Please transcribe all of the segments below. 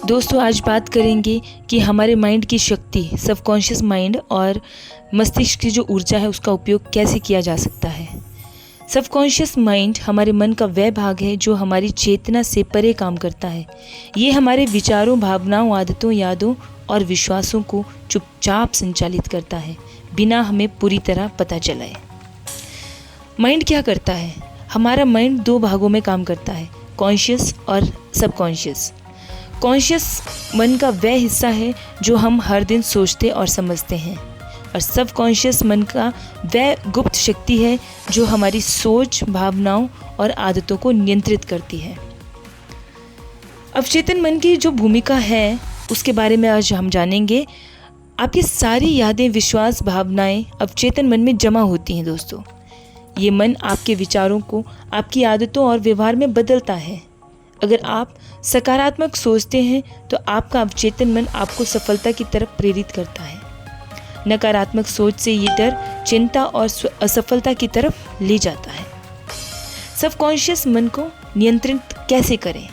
दोस्तों आज बात करेंगे कि हमारे माइंड की शक्ति, सबकॉन्शियस माइंड और मस्तिष्क की जो ऊर्जा है उसका उपयोग कैसे किया जा सकता है। सबकॉन्शियस माइंड हमारे मन का वह भाग है जो हमारी चेतना से परे काम करता है। ये हमारे विचारों, भावनाओं, आदतों, यादों और विश्वासों को चुपचाप संचालित करता है, बिना हमें पूरी तरह पता चलाए। माइंड क्या करता है? हमारा माइंड दो भागों में काम करता है, कॉन्शियस और सबकॉन्शियस। कॉन्शियस मन का वह हिस्सा है जो हम हर दिन सोचते और समझते हैं, और सबकॉन्शियस मन का वह गुप्त शक्ति है जो हमारी सोच, भावनाओं और आदतों को नियंत्रित करती है। अवचेतन मन की जो भूमिका है उसके बारे में आज हम जानेंगे। आपकी सारी यादें, विश्वास, भावनाएं अवचेतन मन में जमा होती हैं दोस्तों। ये मन आपके विचारों को आपकी आदतों और व्यवहार में बदलता है। अगर आप सकारात्मक सोचते हैं तो आपका अवचेतन मन आपको सफलता की तरफ प्रेरित करता है। नकारात्मक सोच से ये डर, चिंता और असफलता की तरफ ले जाता है। सबकॉन्शियस मन को नियंत्रित कैसे करें?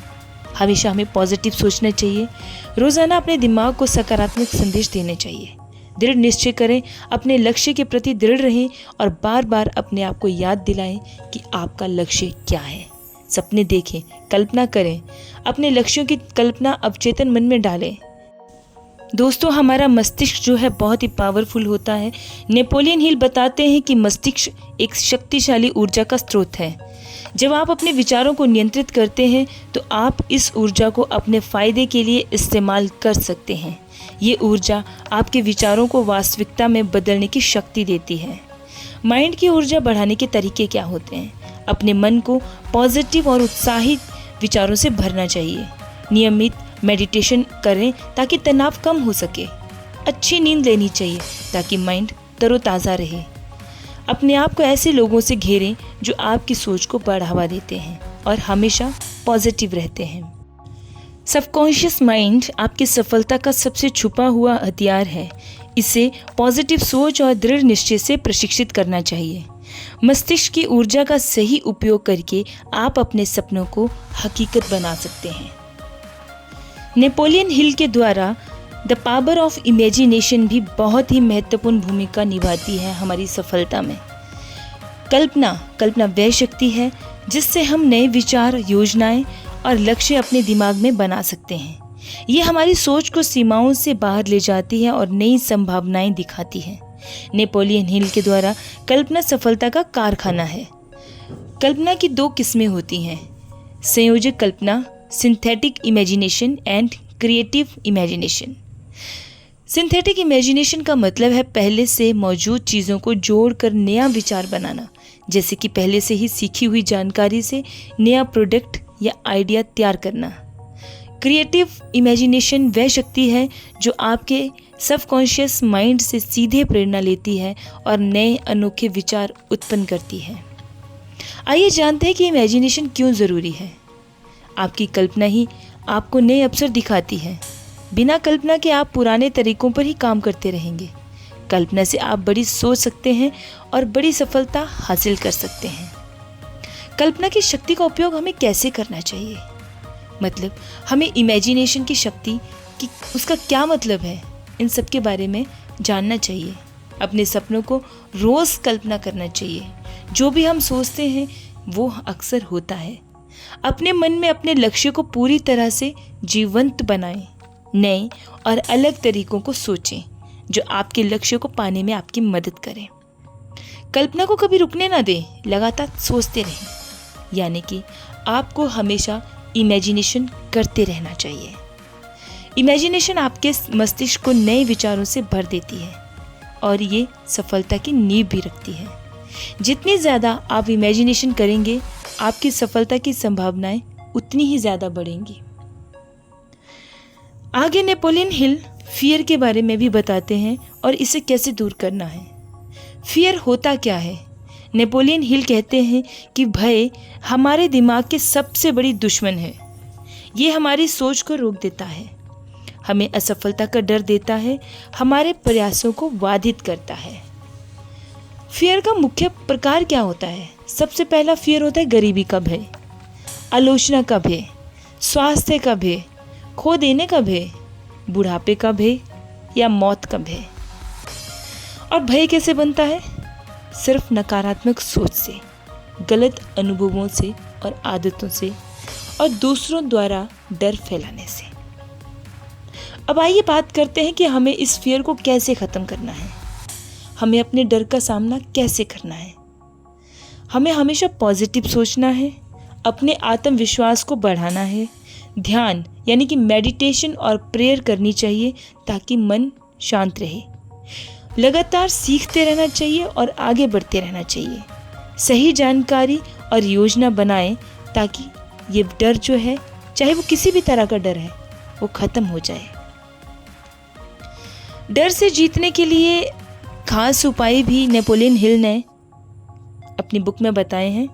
हमेशा हमें पॉजिटिव सोचना चाहिए। रोज़ाना अपने दिमाग को सकारात्मक संदेश देने चाहिए। दृढ़ निश्चय करें, अपने लक्ष्य के प्रति दृढ़ रहें और बार बार अपने आप को याद दिलाएं कि आपका लक्ष्य क्या है। सपने देखें, कल्पना करें, अपने लक्ष्यों की कल्पना अवचेतन मन में डालें। दोस्तों हमारा मस्तिष्क जो है बहुत ही पावरफुल होता है। नेपोलियन हिल बताते हैं कि मस्तिष्क एक शक्तिशाली ऊर्जा का स्रोत है। जब आप अपने विचारों को नियंत्रित करते हैं तो आप इस ऊर्जा को अपने फायदे के लिए इस्तेमाल कर सकते हैं। ये ऊर्जा आपके विचारों को वास्तविकता में बदलने की शक्ति देती है। माइंड की ऊर्जा बढ़ाने के तरीके क्या होते हैं? अपने मन को पॉजिटिव और उत्साहित विचारों से भरना चाहिए। नियमित मेडिटेशन करें ताकि तनाव कम हो सके। अच्छी नींद लेनी चाहिए ताकि माइंड तरोताज़ा रहे। अपने आप को ऐसे लोगों से घेरें जो आपकी सोच को बढ़ावा देते हैं और हमेशा पॉजिटिव रहते हैं। सबकॉन्शियस माइंड आपकी सफलता का सबसे छुपा हुआ हथियार है। इसे पॉजिटिव सोच और दृढ़ निश्चय से प्रशिक्षित करना चाहिए। मस्तिष्क की ऊर्जा का सही उपयोग करके आप अपने सपनों को हकीकत बना सकते हैं। नेपोलियन हिल के द्वारा द पावर ऑफ इमेजिनेशन भी बहुत ही महत्वपूर्ण भूमिका निभाती है हमारी सफलता में। कल्पना वह शक्ति है जिससे हम नए विचार, योजनाएं और लक्ष्य अपने दिमाग में बना सकते हैं। ये हमारी सोच को सीमाओं से बाहर ले जाती है और नई संभावनाएं दिखाती है। नेपोलियन हिल के द्वारा कल्पना सफलता का कारखाना है। कल्पना की दो किस्में होती हैं, संयोजक कल्पना, synthetic imagination and creative imagination. Synthetic imagination का मतलब है पहले से मौजूद चीज़ों को जोड़कर नया विचार बनाना, जैसे कि पहले से ही सीखी हुई जानकारी से नया प्रोडक्ट या आइडिया तैयार करना। क्रिएटिव इमेजिनेशन वह शक्ति है जो आपके सबकॉन्शियस माइंड से सीधे प्रेरणा लेती है और नए अनोखे विचार उत्पन्न करती है। आइए जानते हैं कि इमेजिनेशन क्यों ज़रूरी है। आपकी कल्पना ही आपको नए अवसर दिखाती है। बिना कल्पना के आप पुराने तरीकों पर ही काम करते रहेंगे। कल्पना से आप बड़ी सोच सकते हैं और बड़ी सफलता हासिल कर सकते हैं। कल्पना की शक्ति का उपयोग हमें कैसे करना चाहिए? मतलब हमें इमेजिनेशन की शक्ति की उसका क्या मतलब है, इन सब के बारे में जानना चाहिए। अपने सपनों को रोज़ कल्पना करना चाहिए। जो भी हम सोचते हैं वो अक्सर होता है। अपने मन में अपने लक्ष्य को पूरी तरह से जीवंत बनाएं। नए और अलग तरीकों को सोचें जो आपके लक्ष्य को पाने में आपकी मदद करें। कल्पना को कभी रुकने ना दें, लगातार सोचते रहें। यानी कि आपको हमेशा इमेजिनेशन करते रहना चाहिए। इमेजिनेशन आपके मस्तिष्क को नए विचारों से भर देती है और ये सफलता की नींव भी रखती है। जितनी ज़्यादा आप इमेजिनेशन करेंगे, आपकी सफलता की संभावनाएं उतनी ही ज़्यादा बढ़ेंगी। आगे नेपोलियन हिल फियर के बारे में भी बताते हैं और इसे कैसे दूर करना है। फियर होता क्या है? नेपोलियन हिल कहते हैं कि भय हमारे दिमाग की सबसे बड़ी दुश्मन है। ये हमारी सोच को रोक देता है, हमें असफलता का डर देता है, हमारे प्रयासों को बाधित करता है। फियर का मुख्य प्रकार क्या होता है? सबसे पहला फियर होता है गरीबी का भय, आलोचना का भय, स्वास्थ्य का भय, खो देने का भय, बुढ़ापे का भय या मौत का भय। और भय कैसे बनता है? सिर्फ नकारात्मक सोच से, गलत अनुभवों से और आदतों से और दूसरों द्वारा डर फैलाने से। अब आइए बात करते हैं कि हमें इस फियर को कैसे ख़त्म करना है। हमें अपने डर का सामना कैसे करना है? हमें हमेशा पॉजिटिव सोचना है, अपने आत्मविश्वास को बढ़ाना है, ध्यान यानी कि मेडिटेशन और प्रेयर करनी चाहिए ताकि मन शांत रहे। लगातार सीखते रहना चाहिए और आगे बढ़ते रहना चाहिए। सही जानकारी और योजना बनाएं ताकि ये डर जो है, चाहे वो किसी भी तरह का डर है, वो ख़त्म हो जाए। डर से जीतने के लिए खास उपाय भी नेपोलियन हिल ने अपनी बुक में बताए हैं।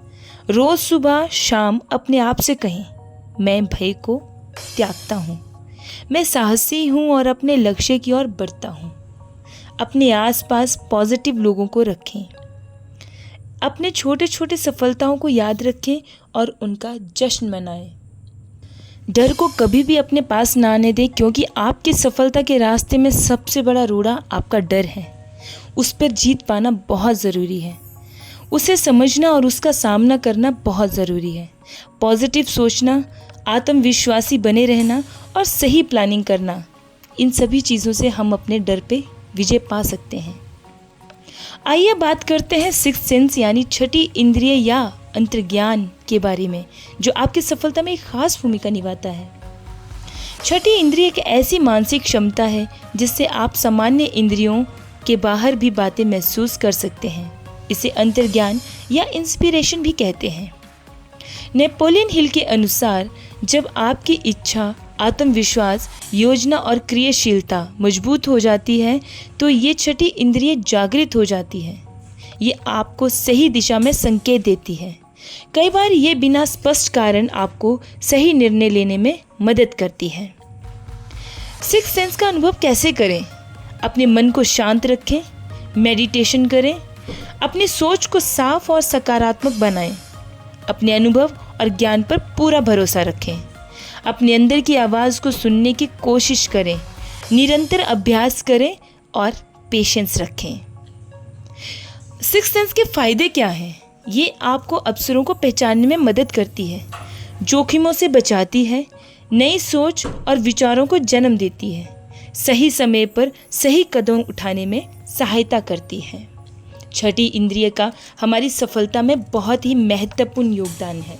रोज़ सुबह शाम अपने आप से कहें, मैं भय को त्यागता हूँ, मैं साहसी हूँ और अपने लक्ष्य की ओर बढ़ता हूँ। अपने आसपास पॉजिटिव लोगों को रखें, अपने छोटे छोटे सफलताओं को याद रखें और उनका जश्न मनाएं। डर को कभी भी अपने पास ना आने दें, क्योंकि आपकी सफलता के रास्ते में सबसे बड़ा रोड़ा आपका डर है। उस पर जीत पाना बहुत ज़रूरी है। उसे समझना और उसका सामना करना बहुत ज़रूरी है। पॉजिटिव सोचना, आत्मविश्वासी बने रहना और सही प्लानिंग करना, इन सभी चीज़ों से हम अपने डर पे विजय पा सकते हैं। आइए बात करते हैं सिक्स्थ सेंस यानी छठी इंद्रिय या अंतर्ज्ञान के बारे में, जो आपकी सफलता में एक खास भूमिका निभाता है। छठी इंद्रिय एक ऐसी मानसिक क्षमता है जिससे आप सामान्य इंद्रियों के बाहर भी बातें महसूस कर सकते हैं। इसे अंतर्ज्ञान या इंस्पिरेशन भी कहते हैं। नेपोलियन हिल के अनुसार जब आपकी इच्छा, आत्मविश्वास, योजना और क्रियाशीलता मजबूत हो जाती है तो ये छठी इंद्रिय जागृत हो जाती है। ये आपको सही दिशा में संकेत देती है। कई बार ये बिना स्पष्ट कारण आपको सही निर्णय लेने में मदद करती है। सिक्स्थ सेंस का अनुभव कैसे करें? अपने मन को शांत रखें, मेडिटेशन करें, अपनी सोच को साफ और सकारात्मक बनाएं, अपने अनुभव और ज्ञान पर पूरा भरोसा रखें, अपने अंदर की आवाज़ को सुनने की कोशिश करें, निरंतर अभ्यास करें और पेशेंस रखें। सिक्स्थ सेंस के फ़ायदे क्या हैं? ये आपको अवसरों को पहचानने में मदद करती है, जोखिमों से बचाती है, नई सोच और विचारों को जन्म देती है, सही समय पर सही कदम उठाने में सहायता करती है। छठी इंद्रिय का हमारी सफलता में बहुत ही महत्वपूर्ण योगदान है।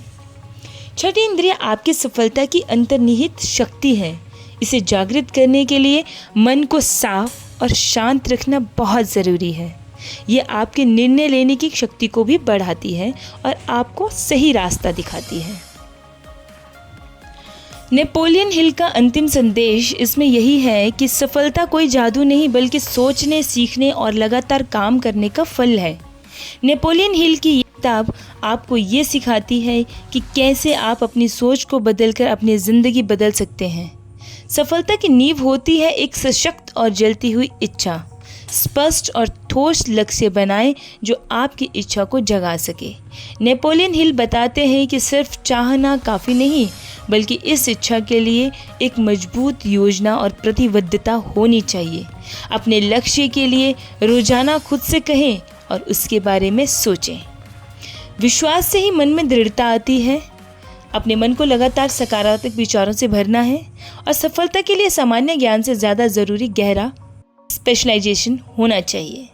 छठी इंद्रिय आपकी सफलता की अंतर्निहित शक्ति है। इसे जागृत करने के लिए मन को साफ और शांत रखना बहुत ज़रूरी है। ये आपके निर्णय लेने की शक्ति को भी बढ़ाती है और आपको सही रास्ता दिखाती है। नेपोलियन हिल का अंतिम संदेश इसमें यही है कि सफलता कोई जादू नहीं बल्कि सोचने, सीखने और लगातार काम करने का फल है। नेपोलियन हिल की ये किताब आपको ये सिखाती है कि कैसे आप अपनी सोच को बदलकर अपनी ज़िंदगी बदल सकते हैं। सफलता की नींव होती है एक सशक्त और जलती हुई इच्छा। स्पष्ट और ठोस लक्ष्य बनाएं जो आपकी इच्छा को जगा सके। नेपोलियन हिल बताते हैं कि सिर्फ चाहना काफ़ी नहीं, बल्कि इस इच्छा के लिए एक मजबूत योजना और प्रतिबद्धता होनी चाहिए। अपने लक्ष्य के लिए रोजाना खुद से कहें और उसके बारे में सोचें। विश्वास से ही मन में दृढ़ता आती है। अपने मन को लगातार सकारात्मक विचारों से भरना है और सफलता के लिए सामान्य ज्ञान से ज़्यादा ज़रूरी गहरा स्पेशलाइजेशन होना चाहिए।